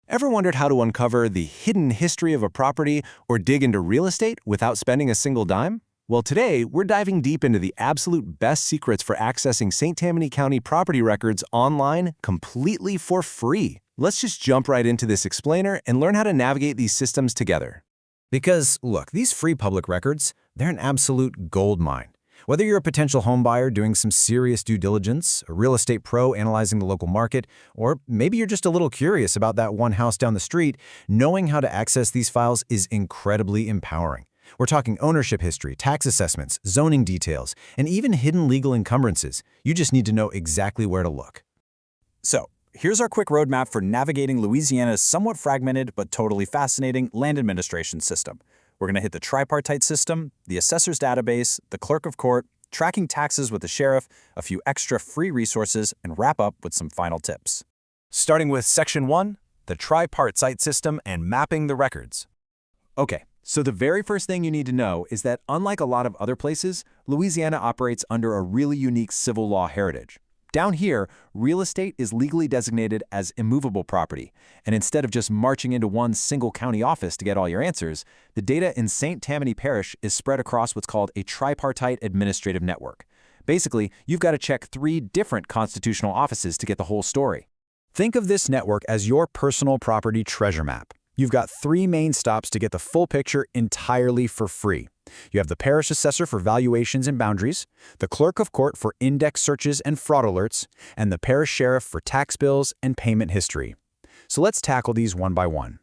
Ever wondered how to uncover the hidden history of a property or dig into real estate without spending a single dime? Well, today, we're diving deep into the absolute best secrets for accessing St. Tammany County property records online completely for free. Let's just jump right into this explainer and learn how to navigate these systems together. Because, look, these free public records, they're an absolute gold mine. Whether you're a potential home buyer doing some serious due diligence, a real estate pro analyzing the local market, or maybe you're just a little curious about that one house down the street, knowing how to access these files is incredibly empowering. We're talking ownership history, tax assessments, zoning details, and even hidden legal encumbrances. You just need to know exactly where to look. So, here's our quick roadmap for navigating Louisiana's somewhat fragmented but totally fascinating land administration system. We're going to hit the tripartite system, the assessor's database, the clerk of court, tracking taxes with the sheriff, a few extra free resources, and wrap up with some final tips. Starting with Section 1, the tripartite system and mapping the records. Okay, so the very first thing you need to know is that unlike a lot of other places, Louisiana operates under a really unique civil law heritage. Down here, real estate is legally designated as immovable property, and instead of just marching into one single county office to get all your answers, the data in St. Tammany Parish is spread across what's called a tripartite administrative network. Basically, you've got to check 3 different constitutional offices to get the whole story. Think of this network as your personal property treasure map. You've got 3 main stops to get the full picture entirely for free. You have the parish assessor for valuations and boundaries, the clerk of court for index searches and fraud alerts, and the parish sheriff for tax bills and payment history. So let's tackle these one by one.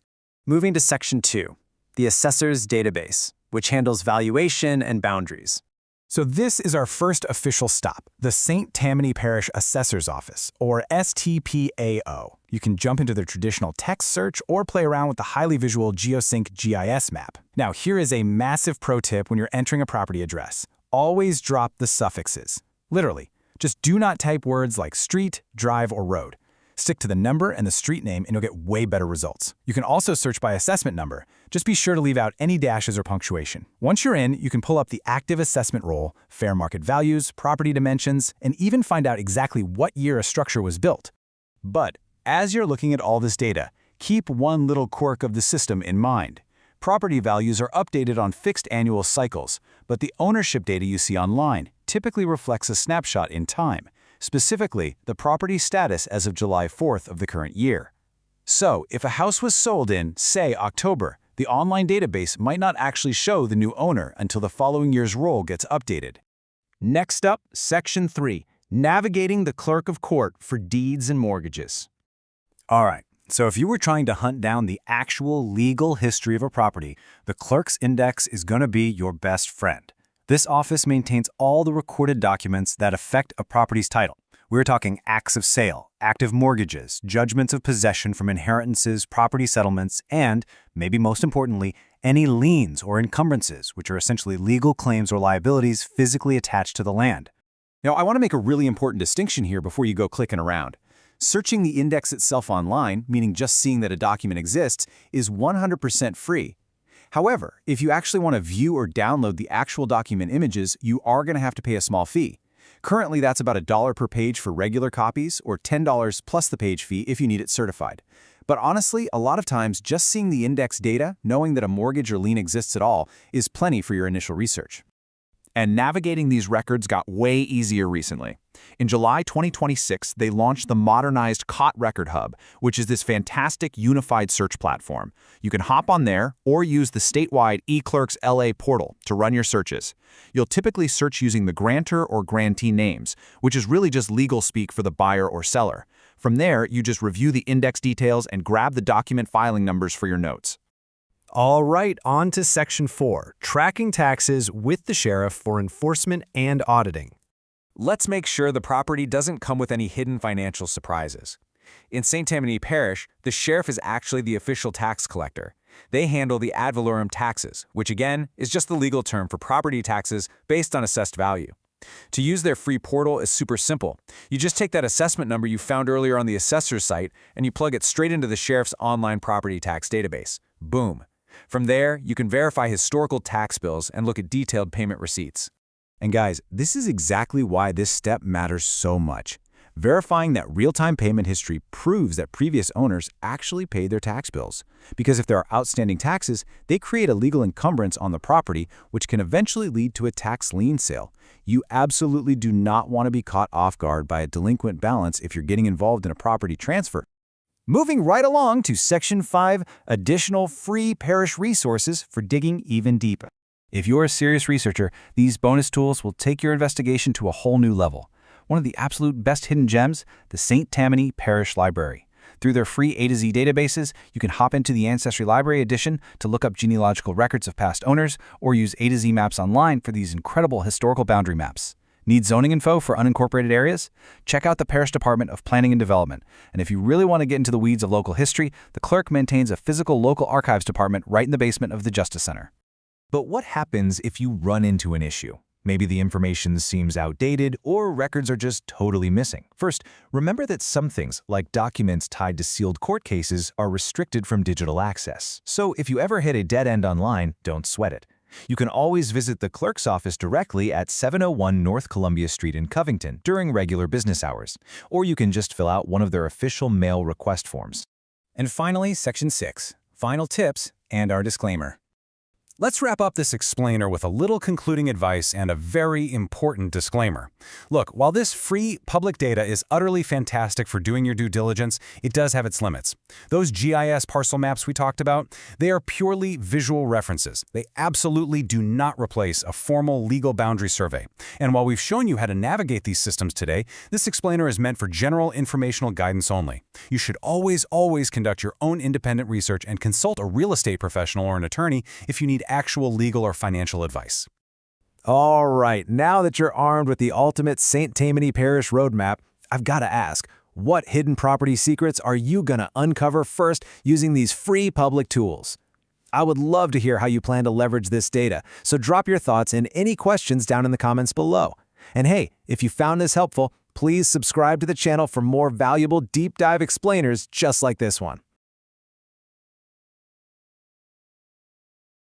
Moving to Section 2, the assessor's database, which handles valuation and boundaries. So this is our first official stop, the St. Tammany Parish Assessor's Office, or STPAO. You can jump into their traditional text search or play around with the highly visual GeoSync GIS map. Now, here is a massive pro tip when you're entering a property address. Always drop the suffixes. Literally, just do not type words like street, drive, or road. Stick to the number and the street name and you'll get way better results. You can also search by assessment number. Just be sure to leave out any dashes or punctuation. Once you're in, you can pull up the active assessment roll, fair market values, property dimensions, and even find out exactly what year a structure was built. But as you're looking at all this data, keep one little quirk of the system in mind. Property values are updated on fixed annual cycles, but the ownership data you see online typically reflects a snapshot in time. Specifically, the property status as of July 4th of the current year. So, if a house was sold in, say, October, the online database might not actually show the new owner until the following year's roll gets updated. Next up, Section 3, navigating the clerk of court for deeds and mortgages. All right, so if you were trying to hunt down the actual legal history of a property, the clerk's index is going to be your best friend. This office maintains all the recorded documents that affect a property's title. We're talking acts of sale, active mortgages, judgments of possession from inheritances, property settlements, and, maybe most importantly, any liens or encumbrances, which are essentially legal claims or liabilities physically attached to the land. Now, I want to make a really important distinction here before you go clicking around. Searching the index itself online, meaning just seeing that a document exists, is 100% free. However, if you actually want to view or download the actual document images, you are going to have to pay a small fee. Currently, that's about $1 per page for regular copies or $10 plus the page fee if you need it certified. But honestly, a lot of times, just seeing the index data, knowing that a mortgage or lien exists at all, is plenty for your initial research. And navigating these records got way easier recently. In July 2026, they launched the modernized COT Record Hub, which is this fantastic unified search platform. You can hop on there or use the statewide eClerks LA portal to run your searches. You'll typically search using the grantor or grantee names, which is really just legal speak for the buyer or seller. From there, you just review the index details and grab the document filing numbers for your notes. All right, on to Section 4, tracking taxes with the sheriff for enforcement and auditing. Let's make sure the property doesn't come with any hidden financial surprises. In St. Tammany Parish, the sheriff is actually the official tax collector. They handle the ad valorem taxes, which again is just the legal term for property taxes based on assessed value. To use their free portal is super simple. You just take that assessment number you found earlier on the assessor's site and you plug it straight into the sheriff's online property tax database. Boom. From there, you can verify historical tax bills and look at detailed payment receipts. And guys, this is exactly why this step matters so much. Verifying that real-time payment history proves that previous owners actually paid their tax bills. Because if there are outstanding taxes, they create a legal encumbrance on the property, which can eventually lead to a tax lien sale. You absolutely do not want to be caught off guard by a delinquent balance if you're getting involved in a property transfer. Moving right along to Section 5, additional free parish resources for digging even deeper. If you're a serious researcher, these bonus tools will take your investigation to a whole new level. One of the absolute best hidden gems, the St Tammany Parish Library. Through their free A to Z databases, you can hop into the Ancestry Library edition to look up genealogical records of past owners, or use A to Z maps online for these incredible historical boundary maps. Need zoning info for unincorporated areas? Check out the Parish Department of Planning and Development. And if you really want to get into the weeds of local history, the clerk maintains a physical local archives department right in the basement of the Justice Center. But what happens if you run into an issue? Maybe the information seems outdated or records are just totally missing. First, remember that some things, like documents tied to sealed court cases, are restricted from digital access. So if you ever hit a dead end online, don't sweat it. You can always visit the clerk's office directly at 701 North Columbia Street in Covington during regular business hours, or you can just fill out one of their official mail request forms. And finally, Section 6, final tips and our disclaimer. Let's wrap up this explainer with a little concluding advice and a very important disclaimer. Look, while this free public data is utterly fantastic for doing your due diligence, it does have its limits. Those GIS parcel maps we talked about, they are purely visual references. They absolutely do not replace a formal legal boundary survey. And while we've shown you how to navigate these systems today, this explainer is meant for general informational guidance only. You should always conduct your own independent research and consult a real estate professional or an attorney if you need actual legal or financial advice. All right, now that you're armed with the ultimate St. Tammany Parish roadmap, I've got to ask, what hidden property secrets are you going to uncover first using these free public tools? I would love to hear how you plan to leverage this data, so drop your thoughts and any questions down in the comments below. And hey, if you found this helpful, please subscribe to the channel for more valuable deep dive explainers just like this one.